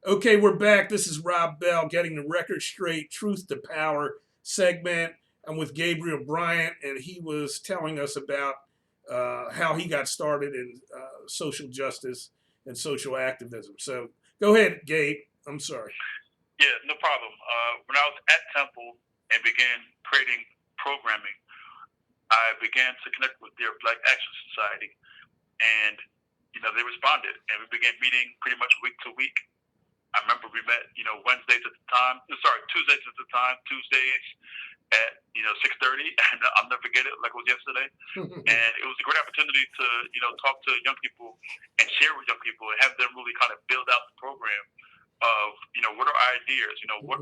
Okay, we're back. This is Rob Bell getting the record straight, Truth to Power segment. I'm with Gabriel Bryant, and he was telling us about how he got started in social justice and social activism. So go ahead, Gabe. I'm sorry. Yeah, no problem. When I was at Temple and began creating programming, I began to connect with their Black Action Society, and they responded, and we began meeting pretty much week to week. I remember we met, Wednesdays at the time. Sorry, Tuesdays at the time. Tuesdays at 6:30, and I'll never forget it like it was yesterday. And it was a great opportunity to talk to young people and share with young people and have them really kind of build out the program of what are ideas, what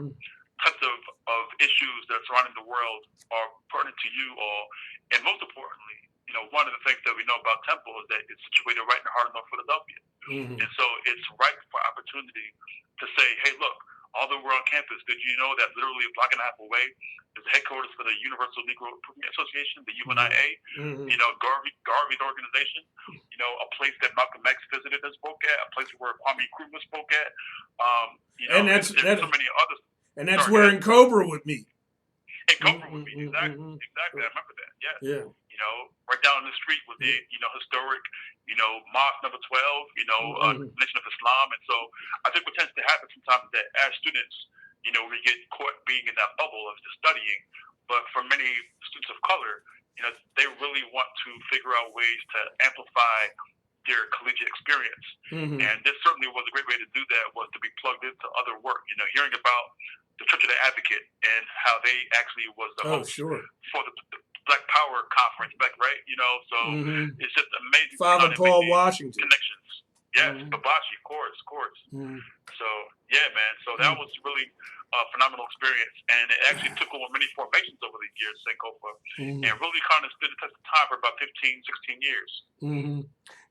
types of issues that are surrounding the world are pertinent to you all, and most importantly, one of the things that we know about Temple is that it's situated right in the heart of North Philadelphia. And so it's ripe for opportunity to say, hey, look, although we're on campus, did you know that literally a block and a half away is the headquarters for the Universal Negro Improvement Association, the UNIA, Garvey's organization, a place that Malcolm X visited and spoke at, a place where Kwame Nkrumah spoke at, and there's so many others. And that's where in Cobra would meet. And Cobra would meet, exactly. I remember that, yes. Yeah. Right down the street was the, historic, Mosque number 12, Nation of Islam. And so I think what tends to happen sometimes is that as students, we get caught being in that bubble of just studying. But for many students of color, they really want to figure out ways to amplify their collegiate experience. And this certainly was a great way to do that, was to be plugged into other work. Hearing about the Church of the Advocate and how they actually was the host for the Black Power Conference back, right? So it's just amazing. Father Paul Washington. Connections. Yes, Babashi, of course. So, yeah, man. So that was really a phenomenal experience. And it actually took over many formations over the years, Sankofa, and really kind of stood the test of time for about 15, 16 years.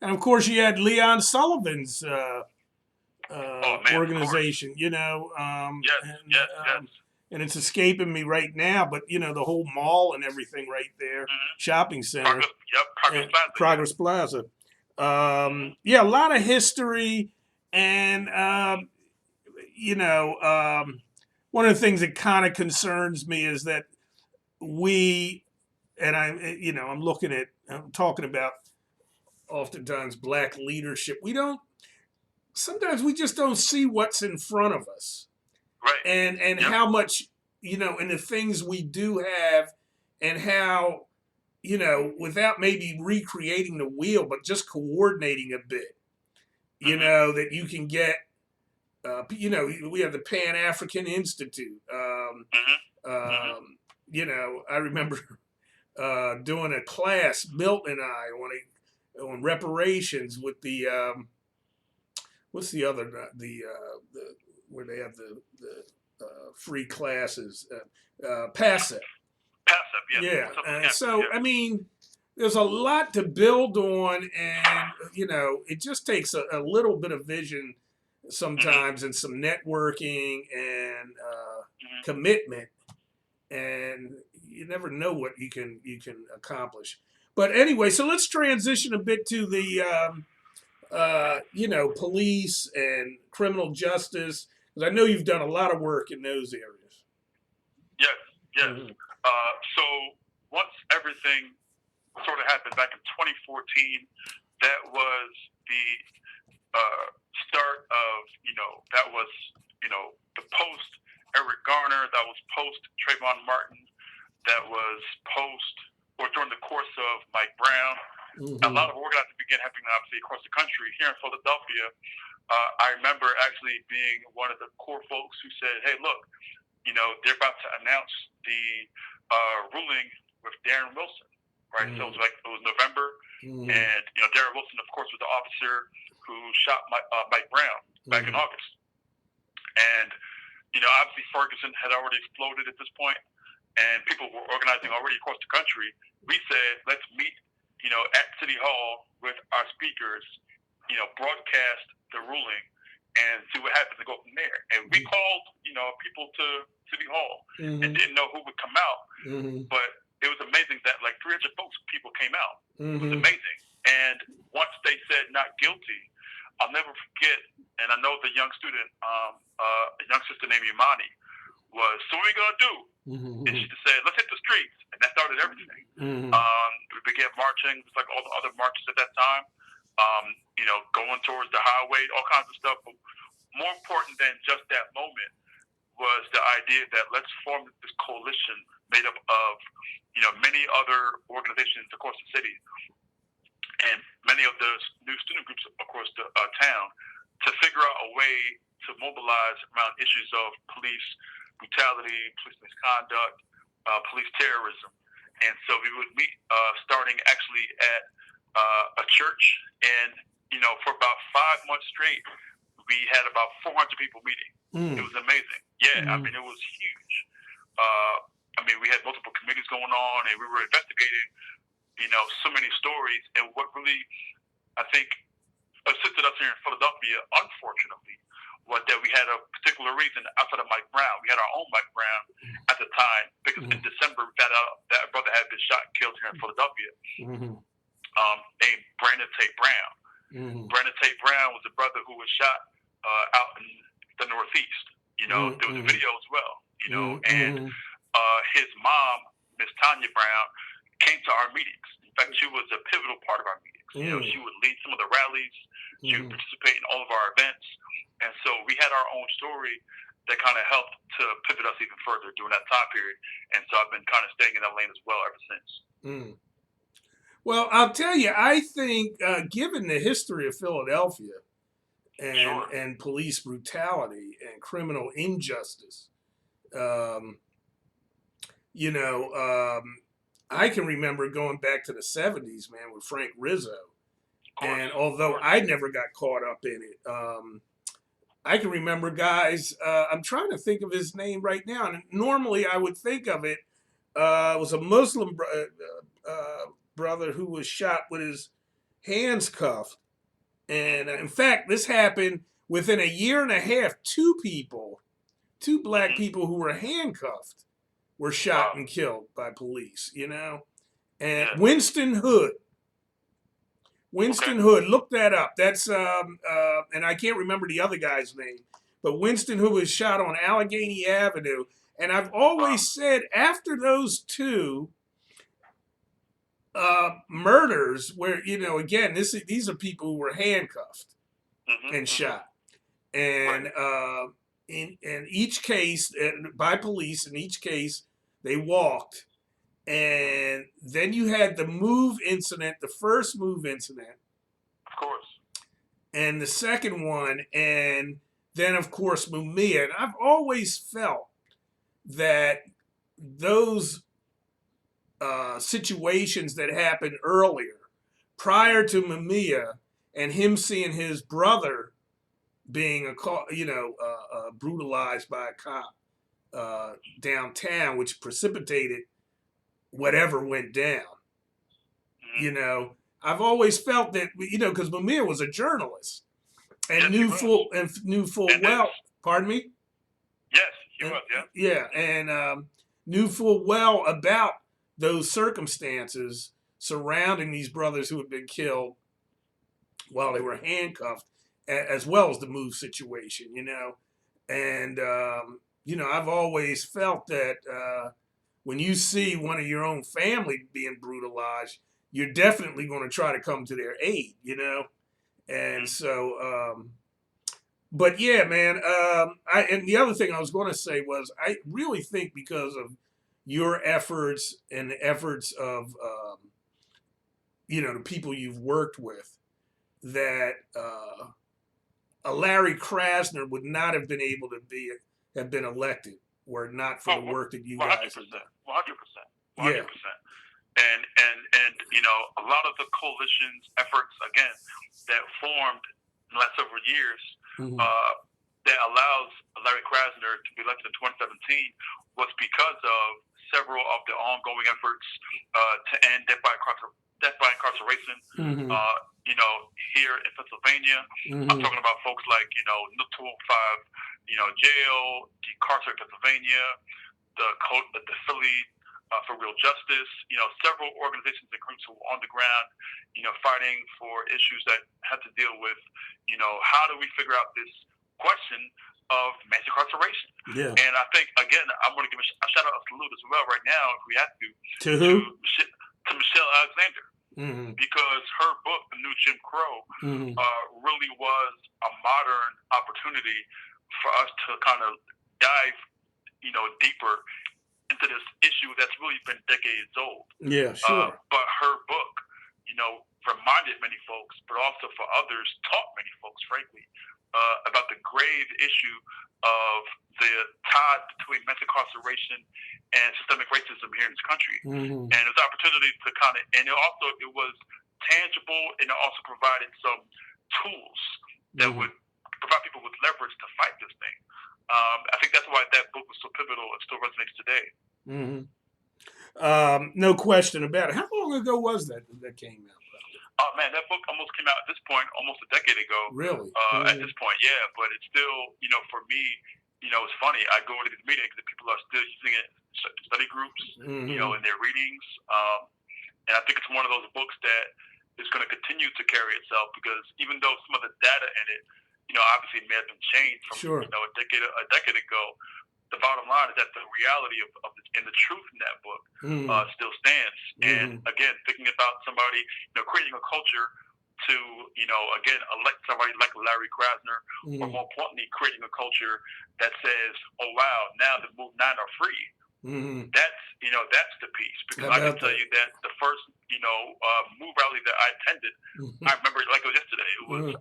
And, of course, you had Leon Sullivan's organization, yes. And it's escaping me right now, but the whole mall and everything right there, shopping center, Progress Plaza. A lot of history, and one of the things that kind of concerns me is that I'm talking about oftentimes Black leadership. Sometimes we just don't see what's in front of us. Right. And how much, and the things we do have, and how, without maybe recreating the wheel, but just coordinating a bit, that you can get, we have the Pan-African Institute. I remember doing a class, Milton and I, on reparations with the, what's the other, where they have the free classes, PASEP. Yeah. I mean, there's a lot to build on, and it just takes a little bit of vision sometimes, and some networking and commitment, and you never know what you can accomplish. But anyway, so let's transition a bit to the police and criminal justice, because I know you've done a lot of work in those areas. Yes. So once everything sort of happened back in 2014, that was the start of, that was, the post Eric Garner, that was post Trayvon Martin, that was post, or during the course of Mike Brown. A lot of organizing began happening, obviously, across the country. Here in Philadelphia, I remember actually being one of the core folks who said, hey, look, they're about to announce the ruling with Darren Wilson, right? So it was November, and, Darren Wilson, of course, was the officer who shot Mike Brown back in August. And, obviously Ferguson had already exploded at this point, and people were organizing already across the country. We said, let's meet at City Hall with our speakers, broadcast the ruling and see what happens and go from there. And we called, people to City Hall and didn't know who would come out. But it was amazing that like 300 people came out. It was amazing. And once they said not guilty, I'll never forget and I know the young student, a young sister named Imani, was, so what are we going to do? And she just said, let's hit the streets. And that started everything. We began marching, just like all the other marches at that time, going towards the highway, all kinds of stuff. But more important than just that moment was the idea that let's form this coalition made up of, many other organizations across the city and many of the new student groups across the town to figure out a way to mobilize around issues of police brutality, police misconduct, police terrorism. And so we would meet starting actually at a church, and for about 5 months straight, we had about 400 people meeting. It was amazing. Yeah, I mean, it was huge. We had multiple committees going on, and we were investigating, so many stories. And what really, I think, assisted us here in Philadelphia, unfortunately, was that we had a particular reason outside of Mike Brown. We had our own Mike Brown at the time, because in December we found out that a brother had been shot and killed here in Philadelphia, named Brandon Tate Brown. Brandon Tate Brown was a brother who was shot out in the Northeast. There was a video as well, and his mom, Miss Tanya Brown, came to our meetings. In fact, she was a pivotal part of our meetings. She would lead some of the rallies. She would participate in all of our events. And so we had our own story that kind of helped to pivot us even further during that time period. And so I've been kind of staying in that lane as well ever since. Well, I'll tell you, I think given the history of Philadelphia and police brutality and criminal injustice, I can remember going back to the 70s, man, with Frank Rizzo. And although I never got caught up in it, I can remember guys, I'm trying to think of his name right now. And normally I would think of it, was a Muslim brother who was shot with his hands cuffed. And in fact, this happened within a year and a half. Two black people who were handcuffed were shot and killed by police, And Winston Hood. Hood, look that up. That's and I can't remember the other guy's name, but Winston Hood was shot on Allegheny Avenue. And I've always said after those two murders, where again, these are people who were handcuffed and shot, and in each case by police. In each case, they walked. And then you had the move incident, the first move incident. Of course. And the second one, and then, of course, Mumia. And I've always felt that those situations that happened earlier, prior to Mumia, and him seeing his brother being brutalized by a cop downtown, which precipitated whatever went down. I've always felt that, because Mumia was a journalist and knew full well. Pardon me? Yes, he was. Yeah. Yeah, and knew full well about those circumstances surrounding these brothers who had been killed while they were handcuffed, as well as the move situation. And I've always felt that. When you see one of your own family being brutalized, you're definitely going to try to come to their aid, And so, but yeah, man. And the other thing I was going to say was, I really think because of your efforts and the efforts of, the people you've worked with, that a Larry Krasner would not have been able to have been elected were it not for the work that you guys have done. 100%. Yeah. And a lot of the coalition's efforts, again, that formed in the last several years, that allows Larry Krasner to be elected in 2017 was because of several of the ongoing efforts to end death by incarceration. Here in Pennsylvania, I'm talking about folks like the 205 jail, decarcerate Pennsylvania, the Philly for real justice. Several organizations and groups who were on the ground, fighting for issues that had to deal with, how do we figure out this question of mass incarceration? Yeah. And I think, again, I'm going to give a shout out, a salute as well right now, if we have to. To who? To Michelle Alexander. Because her book, The New Jim Crow, really was a modern opportunity for us to kind of dive, deeper into this issue that's really been decades old. Yeah, sure. But her book, reminded many folks, but also for others, taught many folks, frankly, about the grave issue of the tie between mass incarceration and systemic racism here in this country. And it was an opportunity to and it was tangible, and it also provided some tools that would provide people with leverage to fight this thing. I think that's why that book was so pivotal and still resonates today. No question about it. How long ago was that came out? Oh man, that book almost came out at this point, almost a decade ago. Really? At this point, yeah. But it's still, for me, it's funny. I go into these meetings and people are still using it in study groups, in their readings. And I think it's one of those books that is going to continue to carry itself, because even though some of the data in it, obviously may have been changed from a decade ago, the bottom line is that the reality of and the truth in that book still stands. And again, thinking about somebody, creating a culture to, again, elect somebody like Larry Krasner, or more importantly, creating a culture that says, oh wow, now the Move 9 are free. That's the piece. Because I can tell you that the first, Move rally that I attended, I remember it like it was yesterday.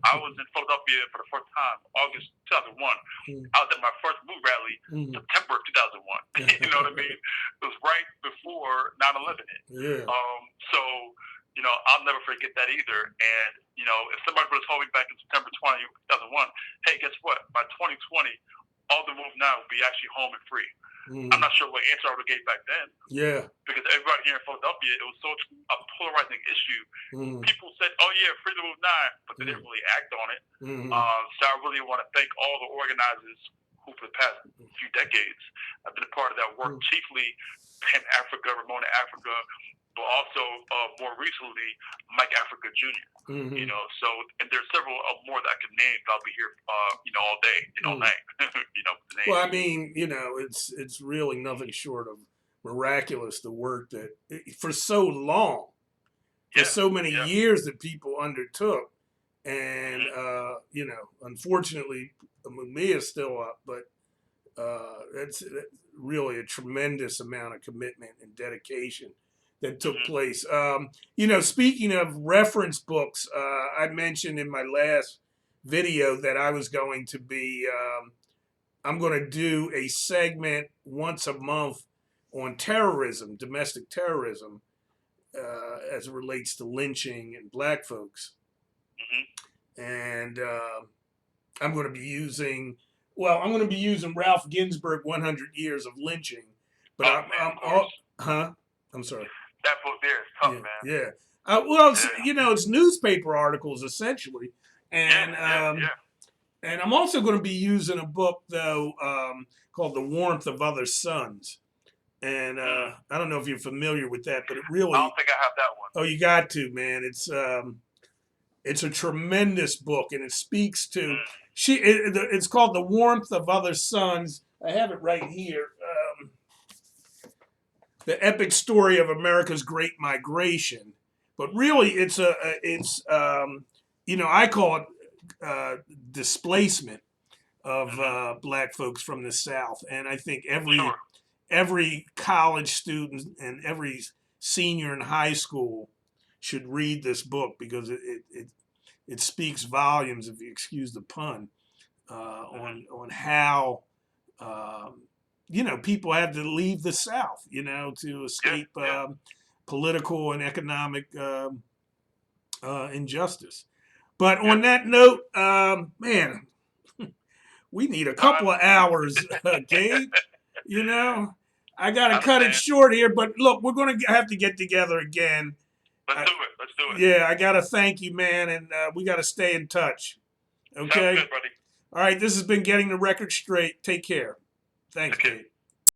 I was in Philadelphia for the first time, August 2001. I was at my first Move rally, September 2001. You know what I mean? It was right before 9/11 hit. Yeah. So, I'll never forget that either. And, if somebody would have told me back in September 2001, hey, guess what? By 2020, all the Move now will be actually home and free. I'm not sure what answer I would have gave back then. Yeah. Because everybody here in Philadelphia, it was such a polarizing issue. People said, oh yeah, free the Move 9, but they didn't really act on it. So I really want to thank all the organizers who for the past few decades have been a part of that work, chiefly Pan Africa, Ramona Africa, but also more recently, Mike Africa Jr. So, and there's several more that I can name, but I'll be here, all day, all night. Well, I mean, it's really nothing short of miraculous, the work that for so long, for so many years that people undertook. And, unfortunately, Mumia is still up, but that's really a tremendous amount of commitment and dedication that took place. Speaking of reference books, I mentioned in my last video that I was going to be, I'm going to do a segment once a month on terrorism, domestic terrorism, as it relates to lynching and black folks. And I'm going to be using Ralph Ginsburg, 100 Years of Lynching. But I'm sorry. That book there is tough, man. Yeah. It's newspaper articles essentially, and and I'm also going to be using a book though called The Warmth of Other Suns, and I don't know if you're familiar with that, but it really. I don't think I have that one. Oh, you got to, man. It's a tremendous book, and it speaks to it's called The Warmth of Other Suns. I have it right here. The epic story of America's Great Migration, but really it's I call it displacement of black folks from the South, and I think every college student and every senior in high school should read this book, because it speaks volumes, if you excuse the pun, on how. People had to leave the South, to escape political and economic injustice. But on that note, man, we need a couple of hours, Gabe. I got to cut it short here, but look, we're going to have to get together again. Let's do it. Yeah, I got to thank you, man, and we got to stay in touch. Okay? Sounds good, buddy. All right, this has been Getting the Record Straight. Take care. Thanks, Gabe.